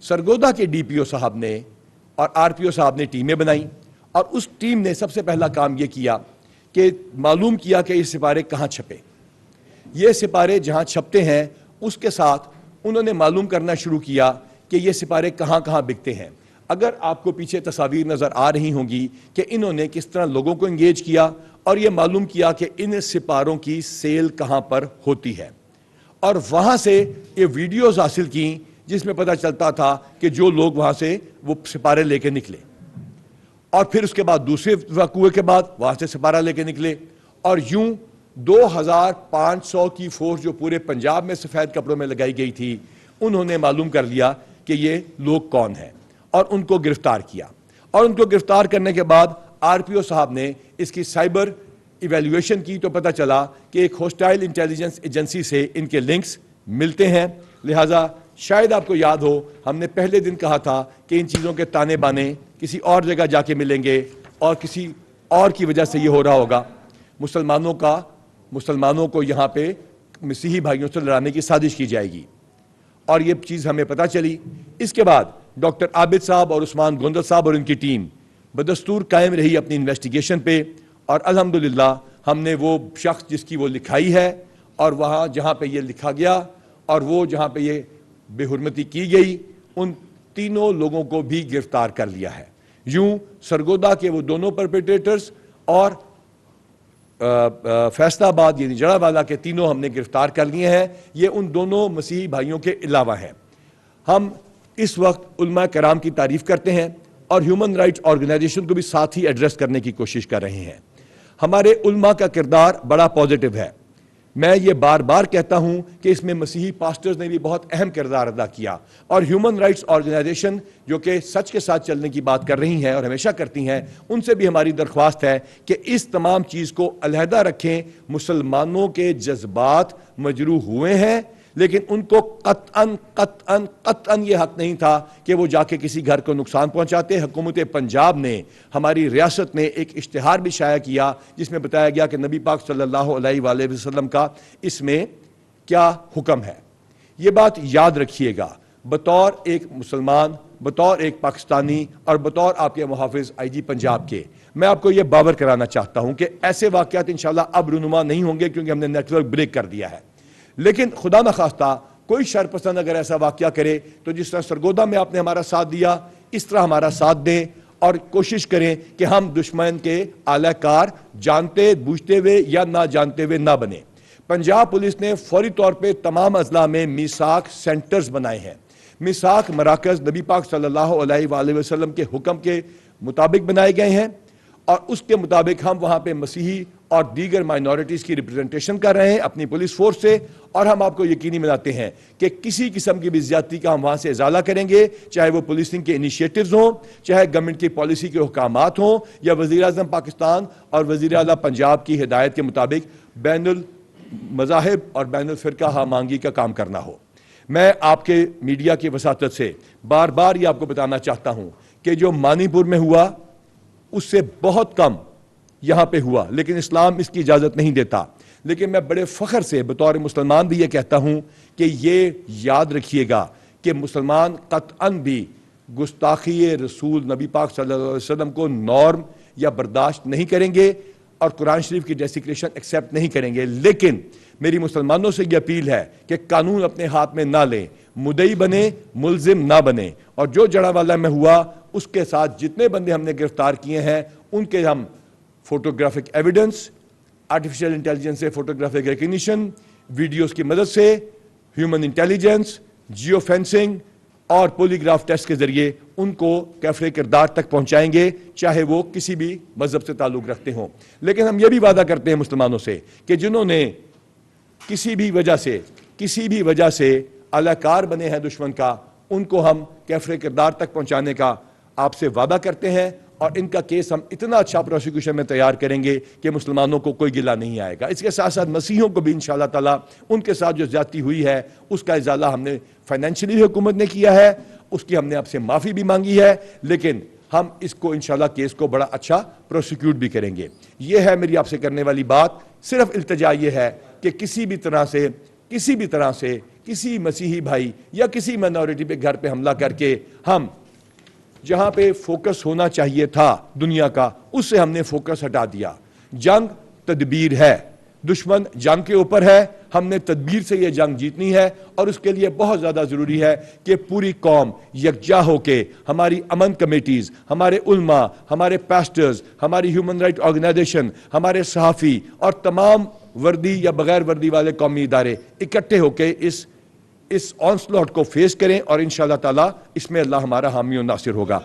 سرگودا کے D P او صاحب نے اور آر پی او صاحب نے ٹیمیں بنائیں اور اس ٹیم نے سب سے پہلا کام یہ کیا کہ معلوم کیا کہ یہ سپارے کہاں چھپے. یہ سپارے جہاں چھپتے ہیں اس کے ساتھ انہوں نے معلوم کرنا شروع کیا کہ یہ سپارے کہاں کہاں بکتے ہیں. اگر آپ کو پیچھے تصاویر نظر آ رہی ہوں گی کہ انہوں نے کس طرح لوگوں کو انگیج کیا اور یہ معلوم کیا کہ ان سپاروں کی سیل کہاں پر ہوتی ہے، اور وہاں سے یہ ویڈیوز حاصل کیں جس میں پتہ چلتا تھا کہ جو لوگ وہاں سے وہ سپارے لے کے نکلے، اور پھر اس کے بعد دوسرے وقوعے کے بعد وہاں سے سپارہ لے کے نکلے، اور یوں 2500 کی فورس جو پورے پنجاب میں سفید کپڑوں میں لگائی گئی تھی، انہوں نے معلوم کر لیا کہ یہ لوگ کون ہیں اور ان کو گرفتار کیا. اور ان کو گرفتار کرنے کے بعد آر پی او صاحب نے اس کی سائبر ایویلیویشن کی تو پتہ چلا کہ ایک ہوسٹائل انٹیلیجنس ایجنسی سے ان کے لنکس ملتے ہیں. لہٰذا شاید آپ کو یاد ہو ہم نے پہلے دن کہا تھا کہ ان چیزوں کے تانے بانے کسی اور جگہ جا کے ملیں گے اور کسی اور کی وجہ سے یہ ہو رہا ہوگا. مسلمانوں کو یہاں پہ مسیحی بھائیوں سے لڑانے کی سازش کی جائے گی، اور یہ چیز ہمیں پتہ چلی. اس کے بعد ڈاکٹر عابد صاحب اور عثمان گوندل صاحب اور ان کی ٹیم بدستور قائم رہی اپنی انویسٹیگیشن پہ، اور الحمدللہ ہم نے وہ شخص جس کی وہ لکھائی ہے اور وہاں جہاں پہ یہ لکھا گیا اور وہ جہاں پہ یہ بے حرمتی کی گئی، ان تینوں لوگوں کو بھی گرفتار کر لیا ہے. یوں سرگودا کے وہ دونوں پرپیٹریٹرز اور فیصلہ آباد یعنی جڑا والا کے تینوں ہم نے گرفتار کر لیے ہیں. یہ ان دونوں مسیحی بھائیوں کے علاوہ ہیں. ہم اس وقت علماء کرام کی تعریف کرتے ہیں اور ہیومن رائٹس آرگنائزیشن کو بھی ساتھ ہی ایڈریس کرنے کی کوشش کر رہے ہیں. ہمارے علماء کا کردار بڑا پازیٹیو ہے. میں یہ بار بار کہتا ہوں کہ اس میں مسیحی پاسٹرز نے بھی بہت اہم کردار ادا کیا، اور ہیومن رائٹس آرگنائزیشن جو کہ سچ کے ساتھ چلنے کی بات کر رہی ہیں اور ہمیشہ کرتی ہیں، ان سے بھی ہماری درخواست ہے کہ اس تمام چیز کو علیحدہ رکھیں. مسلمانوں کے جذبات مجروح ہوئے ہیں، لیکن ان کو قطعاً یہ حق نہیں تھا کہ وہ جا کے کسی گھر کو نقصان پہنچاتے. حکومت پنجاب نے، ہماری ریاست نے ایک اشتہار بھی شائع کیا جس میں بتایا گیا کہ نبی پاک صلی اللہ علیہ وآلہ وسلم کا اس میں کیا حکم ہے. یہ بات یاد رکھیے گا، بطور ایک مسلمان، بطور ایک پاکستانی اور بطور آپ کے محافظ آئی جی پنجاب کے، میں آپ کو یہ باور کرانا چاہتا ہوں کہ ایسے واقعات انشاءاللہ اب رونما نہیں ہوں گے، کیونکہ ہم نے نیٹ ورک بریک کر دیا ہے. لیکن خدا نخواستہ کوئی شر پسند اگر ایسا واقعہ کرے تو جس طرح سرگودا میں آپ نے ہمارا ساتھ دیا، اس طرح ہمارا ساتھ دیں اور کوشش کریں کہ ہم دشمن کے اعلی کار جانتے بوجھتے ہوئے یا نہ جانتے ہوئے نہ بنے. پنجاب پولیس نے فوری طور پہ تمام اضلاع میں میثاق سینٹرز بنائے ہیں. میثاق مراکز نبی پاک صلی اللہ علیہ وآلہ وسلم کے حکم کے مطابق بنائے گئے ہیں، اور اس کے مطابق ہم وہاں پہ مسیحی اور دیگر مائنورٹیز کی ریپرزنٹیشن کر رہے ہیں اپنی پولیس فورس سے. اور ہم آپ کو یقینی بناتے ہیں کہ کسی قسم کی بھی زیادتی کا ہم وہاں سے ازالہ کریں گے، چاہے وہ پولیسنگ کے انیشیٹوز ہوں، چاہے گورنمنٹ کی پالیسی کے حکامات ہوں، یا وزیر اعظم پاکستان اور وزیر اعلیٰ پنجاب کی ہدایت کے مطابق بین المذاہب اور بین الفرقہ ہمانگی کا کام کرنا ہو. میں آپ کے میڈیا کی وساطت سے بار بار یہ آپ کو بتانا چاہتا ہوں کہ جو منی پور میں ہوا اس سے بہت کم یہاں پہ ہوا، لیکن اسلام اس کی اجازت نہیں دیتا. لیکن میں بڑے فخر سے بطور مسلمان بھی یہ کہتا ہوں کہ یہ یاد رکھیے گا کہ مسلمان قطعاً بھی گستاخی رسول نبی پاک صلی اللہ علیہ وسلم کو نارم یا برداشت نہیں کریں گے اور قرآن شریف کی ڈیسیکریشن ایکسیپٹ نہیں کریں گے. لیکن میری مسلمانوں سے یہ اپیل ہے کہ قانون اپنے ہاتھ میں نہ لیں، مدعی بنے، ملزم نہ بنے. اور جو جڑا والا میں ہوا اس کے ساتھ جتنے بندے ہم نے گرفتار کیے ہیں ان کے ہم فوٹوگرافک ایویڈنس، آرٹیفیشل انٹیلیجنس سے فوٹوگرافک ریکگنیشن، ویڈیوز کی مدد سے، ہیومن انٹیلیجنس، جیو فینسنگ اور پولیگراف ٹیسٹ کے ذریعے ان کو کیفر کردار تک پہنچائیں گے، چاہے وہ کسی بھی مذہب سے تعلق رکھتے ہوں. لیکن ہم یہ بھی وعدہ کرتے ہیں مسلمانوں سے کہ جنہوں نے کسی بھی وجہ سے اعلی کار بنے ہیں دشمن کا، ان کو ہم کیفر کردار تک پہنچانے کا آپ سے وعدہ کرتے ہیں، اور ان کا کیس ہم اتنا اچھا پروسیکیوشن میں تیار کریں گے کہ مسلمانوں کو کوئی گلہ نہیں آئے گا. اس کے ساتھ ساتھ مسیحیوں کو بھی انشاءاللہ تعالیٰ ان کے ساتھ جو زیادتی ہوئی ہے اس کا ازالہ ہم نے فائنینشلی حکومت نے کیا ہے، اس کی ہم نے آپ سے معافی بھی مانگی ہے، لیکن ہم اس کو انشاءاللہ کیس کو بڑا اچھا پروسیکیوٹ بھی کریں گے. یہ ہے میری آپ سے کرنے والی بات. صرف التجا یہ ہے کہ کسی بھی طرح سے کسی مسیحی بھائی یا کسی مائنورٹی پہ گھر پہ حملہ کر کے ہم جہاں پہ فوکس ہونا چاہیے تھا دنیا کا اس سے ہم نے فوکس ہٹا دیا. جنگ تدبیر ہے, دشمن جنگ کے اوپر ہے, ہم نے تدبیر سے یہ جنگ جیتنی ہے اور اس کے لیے بہت زیادہ ضروری ہے کہ پوری قوم یکجا ہو کے ہماری امن کمیٹیز, ہمارے علماء, ہمارے پاسٹرز, ہماری ہیومن رائٹ آرگنائزیشن, ہمارے صحافی اور تمام وردی یا بغیر وردی والے قومی ادارے اکٹھے ہو کے اس آنسلاٹ کو فیس کریں اور انشاءاللہ تعالی اس میں اللہ ہمارا حامی و ناصر ہوگا.